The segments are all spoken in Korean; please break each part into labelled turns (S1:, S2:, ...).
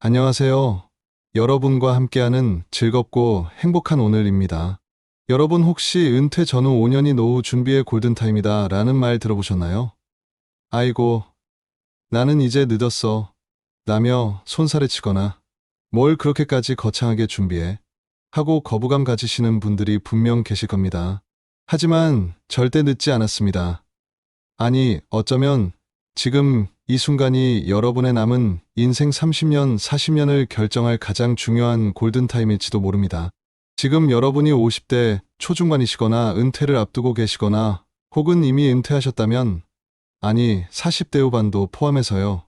S1: 안녕하세요. 여러분과 함께하는 즐겁고 행복한 오늘입니다. 여러분 혹시 은퇴 전후 5년이 노후 준비의 골든타임이다 라는 말 들어보셨나요? 아이고, 나는 이제 늦었어. 라며 손살에 치거나 뭘 그렇게까지 거창하게 준비해? 하고 거부감 가지시는 분들이 분명 계실 겁니다. 하지만 절대 늦지 않았습니다. 아니, 어쩌면 지금 이 순간이 여러분의 남은 인생 30년, 40년을 결정할 가장 중요한 골든타임일지도 모릅니다. 지금 여러분이 50대 초중반이시거나 은퇴를 앞두고 계시거나 혹은 이미 은퇴하셨다면, 아니 40대 후반도 포함해서요.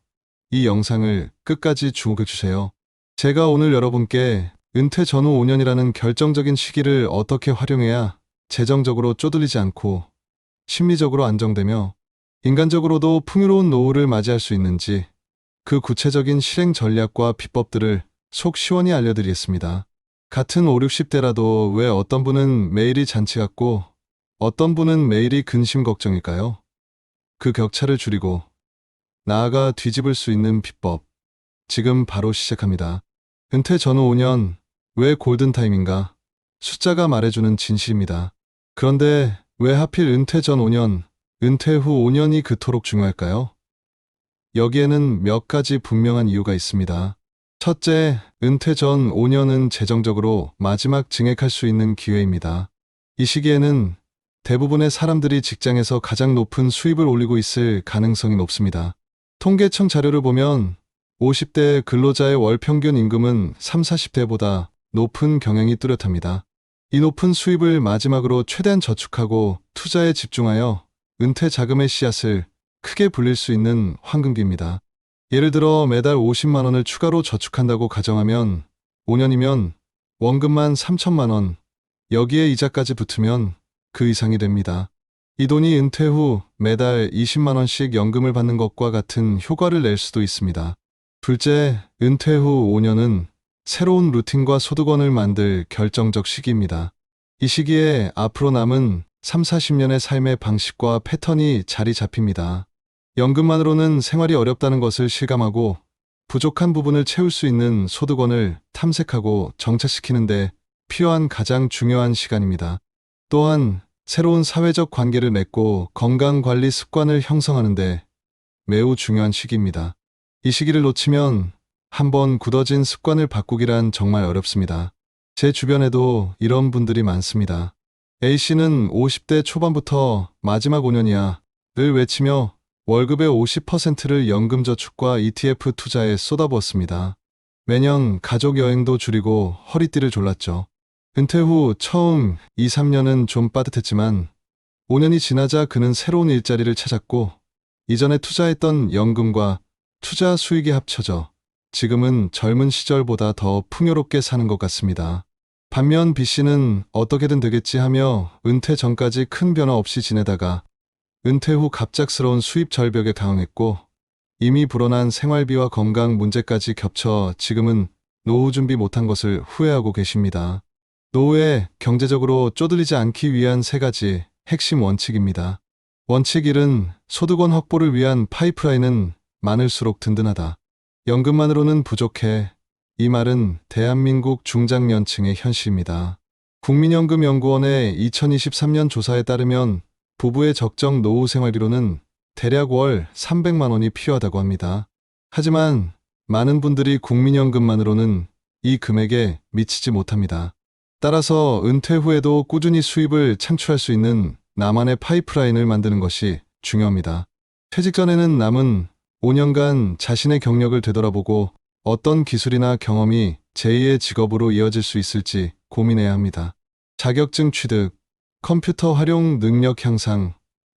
S1: 이 영상을 끝까지 주목해주세요. 제가 오늘 여러분께 은퇴 전후 5년이라는 결정적인 시기를 어떻게 활용해야 재정적으로 쪼들리지 않고 심리적으로 안정되며 인간적으로도 풍요로운 노후를 맞이할 수 있는지 그 구체적인 실행 전략과 비법들을 속 시원히 알려드리겠습니다. 같은 5, 60대라도 왜 어떤 분은 매일이 잔치 같고 어떤 분은 매일이 근심 걱정일까요? 그 격차를 줄이고 나아가 뒤집을 수 있는 비법, 지금 바로 시작합니다. 은퇴 전후 5년, 왜 골든타임인가? 숫자가 말해주는 진실입니다. 그런데 왜 하필 은퇴 전 5년, 은퇴 후 5년이 그토록 중요할까요? 여기에는 몇 가지 분명한 이유가 있습니다. 첫째, 은퇴 전 5년은 재정적으로 마지막 증액할 수 있는 기회입니다. 이 시기에는 대부분의 사람들이 직장에서 가장 높은 수입을 올리고 있을 가능성이 높습니다. 통계청 자료를 보면 50대 근로자의 월 평균 임금은 3, 40대보다 높은 경향이 뚜렷합니다. 이 높은 수입을 마지막으로 최대한 저축하고 투자에 집중하여 은퇴 자금의 씨앗을 크게 불릴 수 있는 황금기입니다. 예를 들어 매달 50만 원을 추가로 저축한다고 가정하면 5년이면 원금만 3천만 원, 여기에 이자까지 붙으면 그 이상이 됩니다. 이 돈이 은퇴 후 매달 20만 원씩 연금을 받는 것과 같은 효과를 낼 수도 있습니다. 둘째, 은퇴 후 5년은 새로운 루틴과 소득원을 만들 결정적 시기입니다. 이 시기에 앞으로 남은 3, 40년의 삶의 방식과 패턴이 자리 잡힙니다. 연금만으로는 생활이 어렵다는 것을 실감하고 부족한 부분을 채울 수 있는 소득원을 탐색하고 정착시키는데 필요한 가장 중요한 시간입니다. 또한 새로운 사회적 관계를 맺고 건강관리 습관을 형성하는데 매우 중요한 시기입니다. 이 시기를 놓치면 한번 굳어진 습관을 바꾸기란 정말 어렵습니다. 제 주변에도 이런 분들이 많습니다. A씨는 50대 초반부터 마지막 5년이야 를 외치며 월급의 50%를 연금저축과 ETF 투자에 쏟아부었습니다. 매년 가족 여행도 줄이고 허리띠를 졸랐죠. 은퇴 후 처음 2, 3년은 좀 빠듯했지만 5년이 지나자 그는 새로운 일자리를 찾았고 이전에 투자했던 연금과 투자 수익이 합쳐져 지금은 젊은 시절보다 더 풍요롭게 사는 것 같습니다. 반면 B씨는 어떻게든 되겠지 하며 은퇴 전까지 큰 변화 없이 지내다가 은퇴 후 갑작스러운 수입 절벽에 당황했고 이미 불어난 생활비와 건강 문제까지 겹쳐 지금은 노후 준비 못한 것을 후회하고 계십니다. 노후에 경제적으로 쪼들리지 않기 위한 세 가지 핵심 원칙입니다. 원칙 1은 소득원 확보를 위한 파이프라인은 많을수록 든든하다. 연금만으로는 부족해. 이 말은 대한민국 중장년층의 현실입니다. 국민연금연구원의 2023년 조사에 따르면 부부의 적정 노후 생활비로는 대략 월 300만 원이 필요하다고 합니다. 하지만 많은 분들이 국민연금만으로는 이 금액에 미치지 못합니다. 따라서 은퇴 후에도 꾸준히 수입을 창출할 수 있는 나만의 파이프라인을 만드는 것이 중요합니다. 퇴직 전에는 남은 5년간 자신의 경력을 되돌아보고 어떤 기술이나 경험이 제2의 직업으로 이어질 수 있을지 고민해야 합니다. 자격증 취득, 컴퓨터 활용 능력 향상,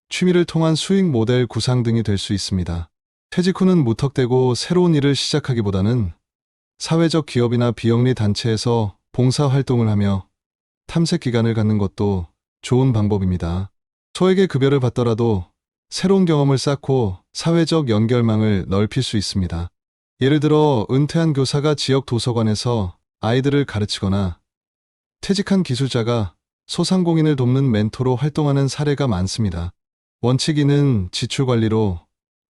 S1: 취미를 통한 수익 모델 구상 등이 될 수 있습니다. 퇴직 후는 무턱대고 새로운 일을 시작하기보다는 사회적 기업이나 비영리 단체에서 봉사활동을 하며 탐색 기간을 갖는 것도 좋은 방법입니다. 소액의 급여를 받더라도 새로운 경험을 쌓고 사회적 연결망을 넓힐 수 있습니다. 예를 들어 은퇴한 교사가 지역 도서관에서 아이들을 가르치거나 퇴직한 기술자가 소상공인을 돕는 멘토로 활동하는 사례가 많습니다. 원칙 2는 지출 관리로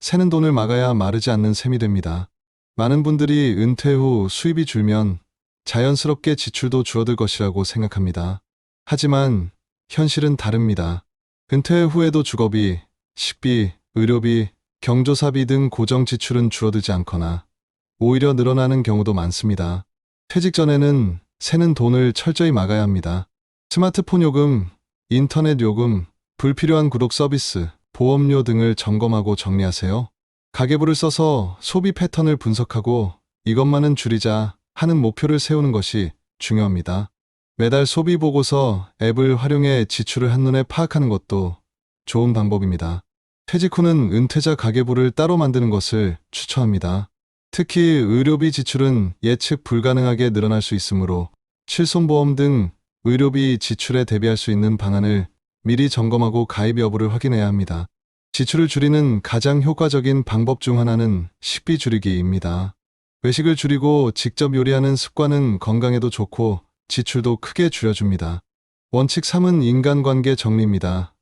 S1: 새는 돈을 막아야 마르지 않는 셈이 됩니다. 많은 분들이 은퇴 후 수입이 줄면 자연스럽게 지출도 줄어들 것이라고 생각합니다. 하지만 현실은 다릅니다. 은퇴 후에도 주거비, 식비, 의료비, 경조사비 등 고정 지출은 줄어들지 않거나 오히려 늘어나는 경우도 많습니다. 퇴직 전에는 새는 돈을 철저히 막아야 합니다. 스마트폰 요금, 인터넷 요금, 불필요한 구독 서비스, 보험료 등을 점검하고 정리하세요. 가계부를 써서 소비 패턴을 분석하고 이것만은 줄이자 하는 목표를 세우는 것이 중요합니다. 매달 소비 보고서 앱을 활용해 지출을 한눈에 파악하는 것도 좋은 방법입니다. 퇴직 후는 은퇴자 가계부를 따로 만드는 것을 추천합니다. 특히 의료비 지출은 예측 불가능하게 늘어날 수 있으므로 실손보험 등 의료비 지출에 대비할 수 있는 방안을 미리 점검하고 가입 여부를 확인해야 합니다. 지출을 줄이는 가장 효과적인 방법 중 하나는 식비 줄이기입니다. 외식을 줄이고 직접 요리하는 습관은 건강에도 좋고 지출도 크게 줄여줍니다. 원칙 3은 인간관계 정리입니다.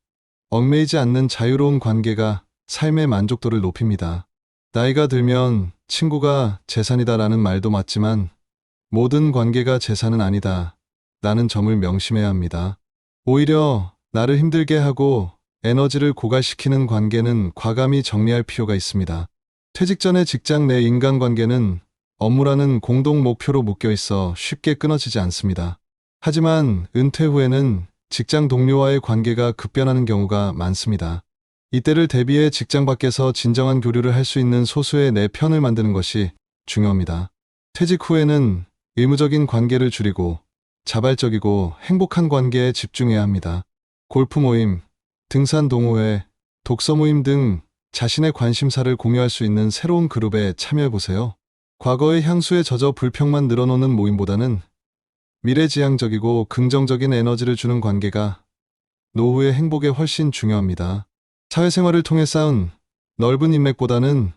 S1: 얽매이지 않는 자유로운 관계가 삶의 만족도를 높입니다. 나이가 들면 친구가 재산이다라는 말도 맞지만 모든 관계가 재산은 아니다 라는 점을 명심해야 합니다. 오히려 나를 힘들게 하고 에너지를 고갈시키는 관계는 과감히 정리할 필요가 있습니다. 퇴직 전에 직장 내 인간관계는 업무라는 공동 목표로 묶여 있어 쉽게 끊어지지 않습니다. 하지만 은퇴 후에는 직장 동료와의 관계가 급변하는 경우가 많습니다. 이때를 대비해 직장 밖에서 진정한 교류를 할 수 있는 소수의 내 편을 만드는 것이 중요합니다. 퇴직 후에는 의무적인 관계를 줄이고 자발적이고 행복한 관계에 집중해야 합니다. 골프 모임, 등산 동호회, 독서 모임 등 자신의 관심사를 공유할 수 있는 새로운 그룹에 참여해보세요. 과거의 향수에 젖어 불평만 늘어놓는 모임보다는 미래지향적이고 긍정적인 에너지를 주는 관계가 노후의 행복에 훨씬 중요합니다. 사회생활을 통해 쌓은 넓은 인맥보다는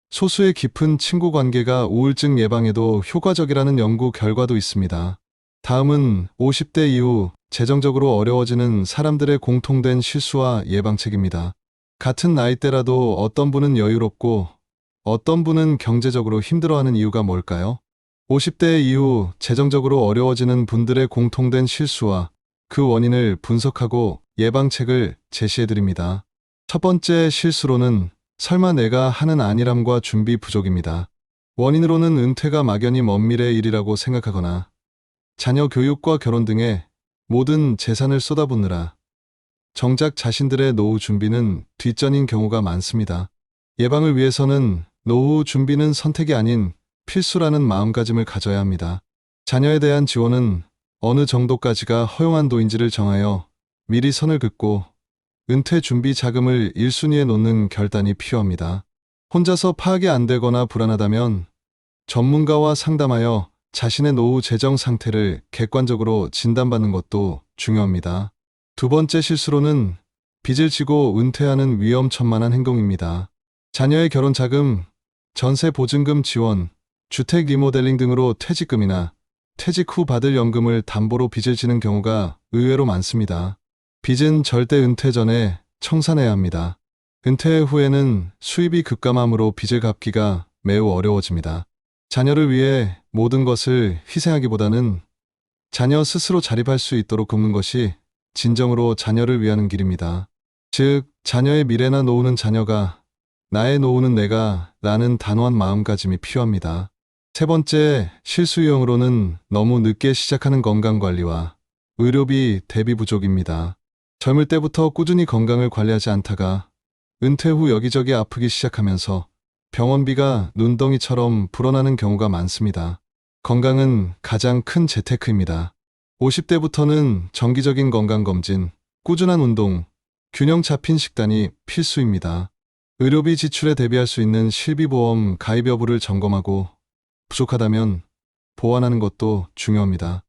S1: 소수의 깊은 친구 관계가 우울증 예방에도 효과적이라는 연구 결과도 있습니다. 다음은 50대 이후 재정적으로 어려워지는 사람들의 공통된 실수와 예방책입니다. 같은 나이대라도 어떤 분은 여유롭고 어떤 분은 경제적으로 힘들어하는 이유가 뭘까요? 50대 이후 재정적으로 어려워지는 분들의 공통된 실수와 그 원인을 분석하고 예방책을 제시해드립니다. 첫 번째 실수로는 설마 내가 하는 안일함과 준비 부족입니다. 원인으로는 은퇴가 막연히 먼 미래의 일이라고 생각하거나 자녀 교육과 결혼 등에 모든 재산을 쏟아붓느라 정작 자신들의 노후 준비는 뒷전인 경우가 많습니다. 예방을 위해서는 노후 준비는 선택이 아닌 필수라는 마음가짐을 가져야 합니다. 자녀에 대한 지원은 어느 정도까지가 허용한 도인지를 정하여 미리 선을 긋고 은퇴 준비 자금을 1순위에 놓는 결단이 필요합니다. 혼자서 파악이 안 되거나 불안하다면 전문가와 상담하여 자신의 노후 재정 상태를 객관적으로 진단받는 것도 중요합니다. 두 번째 실수로는 빚을 지고 은퇴하는 위험천만한 행동입니다. 자녀의 결혼 자금, 전세 보증금 지원, 주택 리모델링 등으로 퇴직금이나 퇴직 후 받을 연금을 담보로 빚을 지는 경우가 의외로 많습니다. 빚은 절대 은퇴 전에 청산해야 합니다. 은퇴 후에는 수입이 급감하므로 빚을 갚기가 매우 어려워집니다. 자녀를 위해 모든 것을 희생하기보다는 자녀 스스로 자립할 수 있도록 돕는 것이 진정으로 자녀를 위하는 길입니다. 즉, 자녀의 미래나 노후는 자녀가, 나의 노후는 내가 라는 단호한 마음가짐이 필요합니다. 세 번째 실수 유형으로는 너무 늦게 시작하는 건강관리와 의료비 대비 부족입니다. 젊을 때부터 꾸준히 건강을 관리하지 않다가 은퇴 후 여기저기 아프기 시작하면서 병원비가 눈덩이처럼 불어나는 경우가 많습니다. 건강은 가장 큰 재테크입니다. 50대부터는 정기적인 건강검진, 꾸준한 운동, 균형 잡힌 식단이 필수입니다. 의료비 지출에 대비할 수 있는 실비보험 가입 여부를 점검하고 부족하다면 보완하는 것도 중요합니다.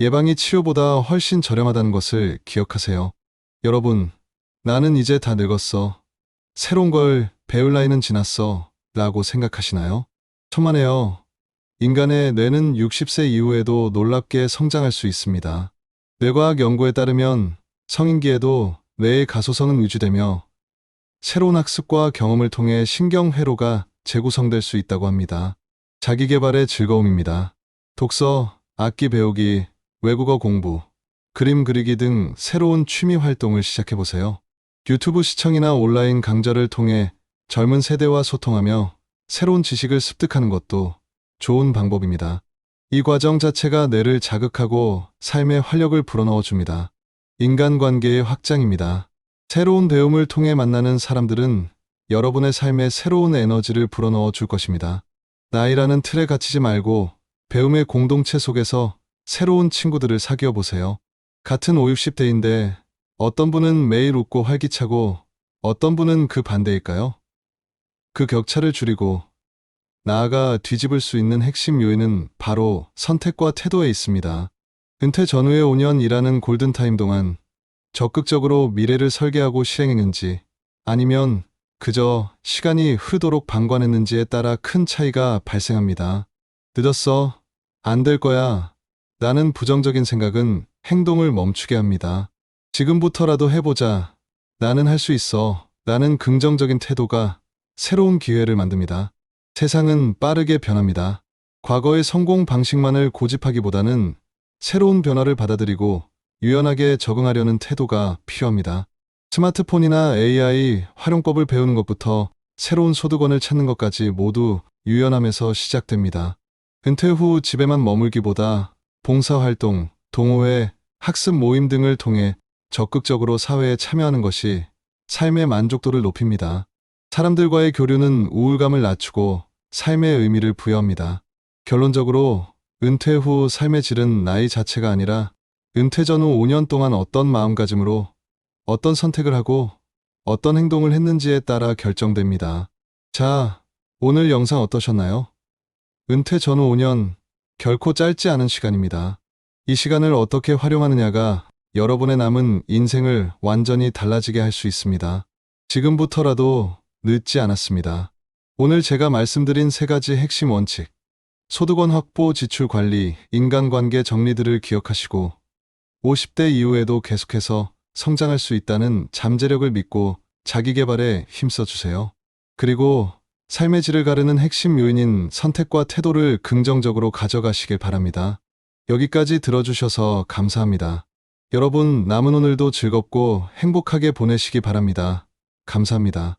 S1: 예방이 치료보다 훨씬 저렴하다는 것을 기억하세요. 여러분, 나는 이제 다 늙었어. 새로운 걸 배울 나이는 지났어. 라고 생각하시나요? 천만에요. 인간의 뇌는 60세 이후에도 놀랍게 성장할 수 있습니다. 뇌과학 연구에 따르면 성인기에도 뇌의 가소성은 유지되며 새로운 학습과 경험을 통해 신경회로가 재구성될 수 있다고 합니다. 자기계발의 즐거움입니다. 독서, 악기 배우기, 외국어 공부, 그림 그리기 등 새로운 취미 활동을 시작해보세요. 유튜브 시청이나 온라인 강좌를 통해 젊은 세대와 소통하며 새로운 지식을 습득하는 것도 좋은 방법입니다. 이 과정 자체가 뇌를 자극하고 삶의 활력을 불어넣어 줍니다. 인간관계의 확장입니다. 새로운 배움을 통해 만나는 사람들은 여러분의 삶에 새로운 에너지를 불어넣어 줄 것입니다. 나이라는 틀에 갇히지 말고 배움의 공동체 속에서 새로운 친구들을 사귀어 보세요. 같은 50, 60대인데 어떤 분은 매일 웃고 활기차고 어떤 분은 그 반대일까요? 그 격차를 줄이고 나아가 뒤집을 수 있는 핵심 요인은 바로 선택과 태도에 있습니다. 은퇴 전후의 5년 일하는 골든타임 동안 적극적으로 미래를 설계하고 실행했는지 아니면 그저 시간이 흐르도록 방관했는지에 따라 큰 차이가 발생합니다. 늦었어. 안 될 거야. 라는 부정적인 생각은 행동을 멈추게 합니다. 지금부터라도 해보자. 나는 할 수 있어. 라는 긍정적인 태도가 새로운 기회를 만듭니다. 세상은 빠르게 변합니다. 과거의 성공 방식만을 고집하기보다는 새로운 변화를 받아들이고 유연하게 적응하려는 태도가 필요합니다. 스마트폰이나 AI 활용법을 배우는 것부터 새로운 소득원을 찾는 것까지 모두 유연함에서 시작됩니다. 은퇴 후 집에만 머물기보다 봉사활동, 동호회, 학습 모임 등을 통해 적극적으로 사회에 참여하는 것이 삶의 만족도를 높입니다. 사람들과의 교류는 우울감을 낮추고 삶의 의미를 부여합니다. 결론적으로 은퇴 후 삶의 질은 나이 자체가 아니라 은퇴 전후 5년 동안 어떤 마음가짐으로 어떤 선택을 하고 어떤 행동을 했는지에 따라 결정됩니다. 자, 오늘 영상 어떠셨나요? 은퇴 전후 5년, 결코 짧지 않은 시간입니다. 이 시간을 어떻게 활용하느냐가 여러분의 남은 인생을 완전히 달라지게 할 수 있습니다. 지금부터라도 늦지 않았습니다. 오늘 제가 말씀드린 3가지 핵심 원칙, 소득원 확보, 지출 관리, 인간관계 정리들을 기억하시고 50대 이후에도 계속해서 성장할 수 있다는 잠재력을 믿고 자기계발에 힘써주세요. 그리고 삶의 질을 가르는 핵심 요인인 선택과 태도를 긍정적으로 가져가시길 바랍니다. 여기까지 들어주셔서 감사합니다. 여러분, 남은 오늘도 즐겁고 행복하게 보내시기 바랍니다. 감사합니다.